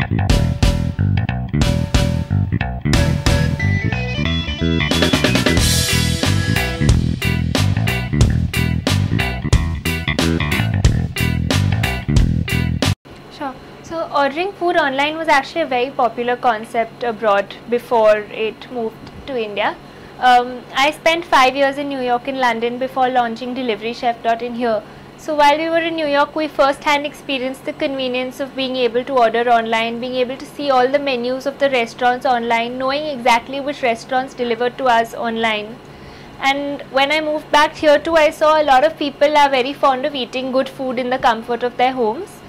Sure. So ordering food online was actually a very popular concept abroad before it moved to India. I spent 5 years in New York and London before launching deliverychef.in here. So while we were in New York, we first-hand experienced the convenience of being able to order online, being able to see all the menus of the restaurants online, knowing exactly which restaurants delivered to us online. And when I moved back here too, I saw a lot of people are very fond of eating good food in the comfort of their homes.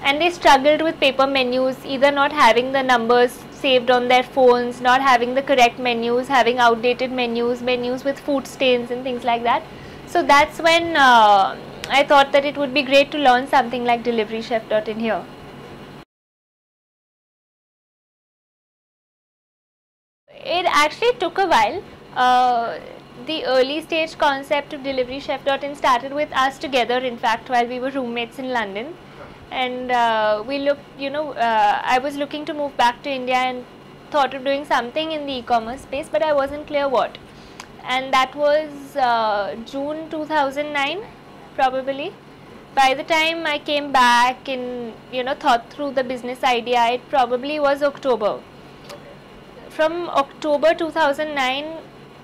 And they struggled with paper menus, either not having the numbers saved on their phones, not having the correct menus, having outdated menus with food stains and things like that. So that's when I thought that it would be great to launch something like deliverychef.in here. It actually took a while. The early stage concept of deliverychef.in started with us together, in fact, while we were roommates in London. And we looked, I was looking to move back to India and thought of doing something in the e-commerce space, but I wasn't clear what. And that was June 2009, probably. By the time I came back and, thought through the business idea, it probably was October. From October 2009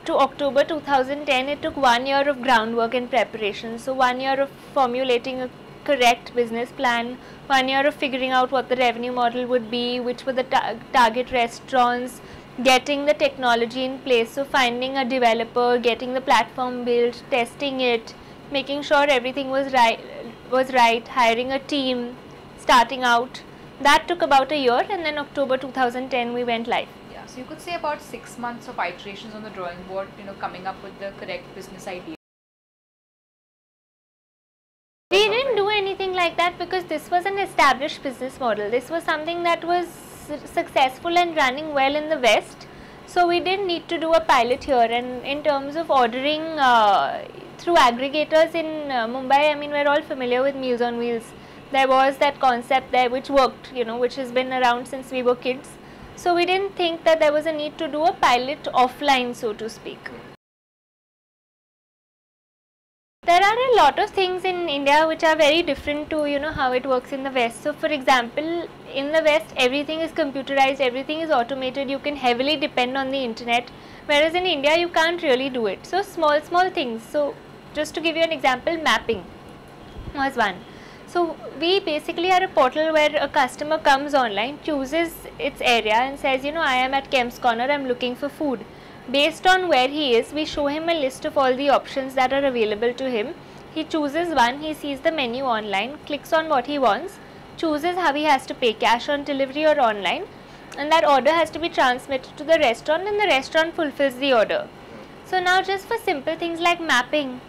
to October 2010, it took 1 year of groundwork and preparation. So 1 year of formulating a correct business plan, 1 year of figuring out what the revenue model would be, which were the target restaurants, getting the technology in place, so finding a developer, getting the platform built, testing it, making sure everything was right, hiring a team, starting out. That took about a year, and then October 2010 we went live. Yeah, so you could say about 6 months of iterations on the drawing board, coming up with the correct business idea. We didn't do anything like that because this was an established business model. This was something that was successful and running well in the West. So we didn't need to do a pilot here. And in terms of ordering through aggregators in Mumbai, I mean, we're all familiar with Meals on Wheels. There was that concept there which worked, which has been around since we were kids. So we didn't think that there was a need to do a pilot offline, so to speak. There are a lot of things in India which are very different to how it works in the West. So for example, in the West everything is computerized, everything is automated, you can heavily depend on the internet, whereas in India you can't really do it. So small things. So just to give you an example, mapping was one. So we basically are a portal where a customer comes online, chooses its area and says, I am at Kemp's Corner, I am looking for food. Based on where he is, we show him a list of all the options that are available to him. He chooses one, he sees the menu online, clicks on what he wants, chooses how he has to pay, cash on delivery or online, and that order has to be transmitted to the restaurant and the restaurant fulfills the order. So now just for simple things like mapping,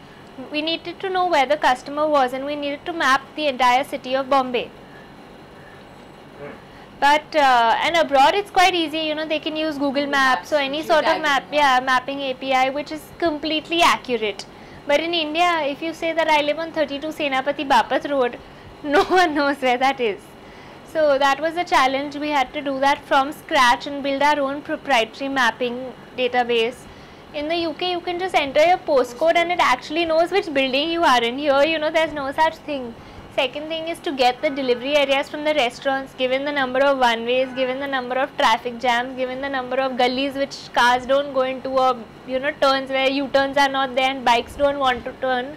we needed to know where the customer was and we needed to map the entire city of Bombay. But and abroad it's quite easy, they can use Google Maps or any sort of mapping API which is completely accurate. But in India, if you say that I live on 32 Senapati Bapat Road, no one knows where that is. So that was a challenge. We had to do that from scratch and build our own proprietary mapping database. In the UK, you can just enter your postcode and it actually knows which building you are in. Here, there's no such thing. Second thing is to get the delivery areas from the restaurants, given the number of one-ways, given the number of traffic jams, given the number of gullies which cars don't go into, or turns where U-turns are not there and bikes don't want to turn.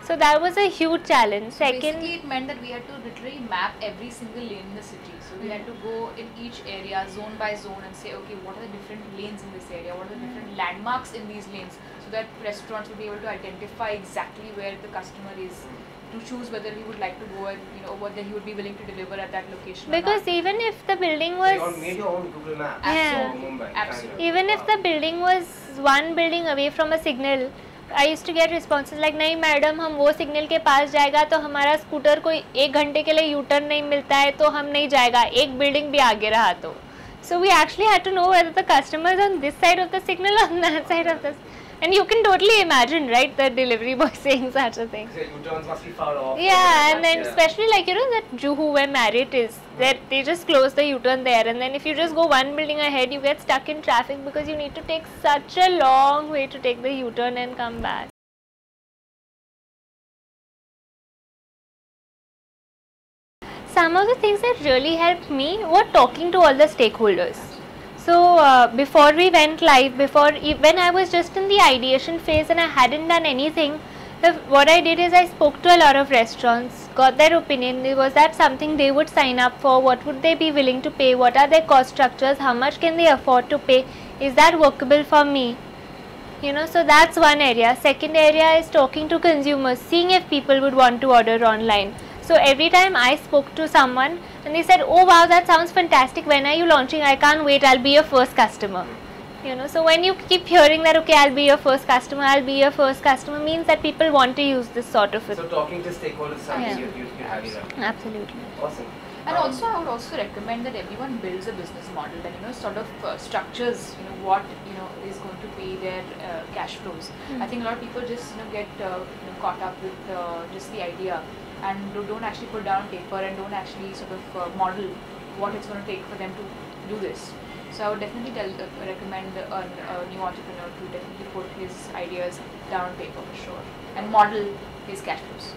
So that was a huge challenge. Basically, it meant that we had to literally map every single lane in the city. So we had to go in each area, zone by zone, and say, okay, what are the different lanes in this area? What are the different landmarks in these lanes? So that restaurants would be able to identify exactly where the customer is, to choose whether he would like to go and whether he would be willing to deliver at that location. Because even if the building was, you made your own Google Maps. Absolutely. Even if the building was one building away from a signal, I used to get responses like, नहीं madam हम वो signal के पास जाएगा तो हमारा scooter को 1 घंटे के लिए यूटर्न नहीं मिलता है तो हम नहीं जाएगा, एक बिल्डिंग भी आगे रहा तो. So we actually had to know whether the customer is on this side of the signal or on that side of the. And you can totally imagine, right, the delivery boy saying such a thing. So U-turns must be far off. Yeah, and then especially like, you know, that Juhu where Marriott is, that they just close the U-turn there, and then if you just go one building ahead, you get stuck in traffic because you need to take such a long way to take the U-turn and come back. Some of the things that really helped me were talking to all the stakeholders. So before we went live, when I was just in the ideation phase and I hadn't done anything, what I did is I spoke to a lot of restaurants, got their opinion. Was that something they would sign up for? What would they be willing to pay? What are their cost structures? How much can they afford to pay? Is that workable for me? You know, so that's one area. Second area is talking to consumers, seeing if people would want to order online. So every time I spoke to someone and they said, oh wow, that sounds fantastic, when are you launching? I can't wait, I'll be your first customer. You know, so when you keep hearing that, okay, I'll be your first customer, I'll be your first customer, means that people want to use this sort of it. So talking to stakeholders is something you're having. Absolutely. Awesome. And also, I would also recommend that everyone builds a business model and, you know, sort of structures, you know, what, you know, is going to be their cash flows. I think a lot of people just, you know, get caught up with just the idea and don't actually put down on paper and don't actually sort of model what it's going to take for them to do this. So I would definitely recommend a new entrepreneur to definitely put his ideas down on paper for sure and model his cash flows.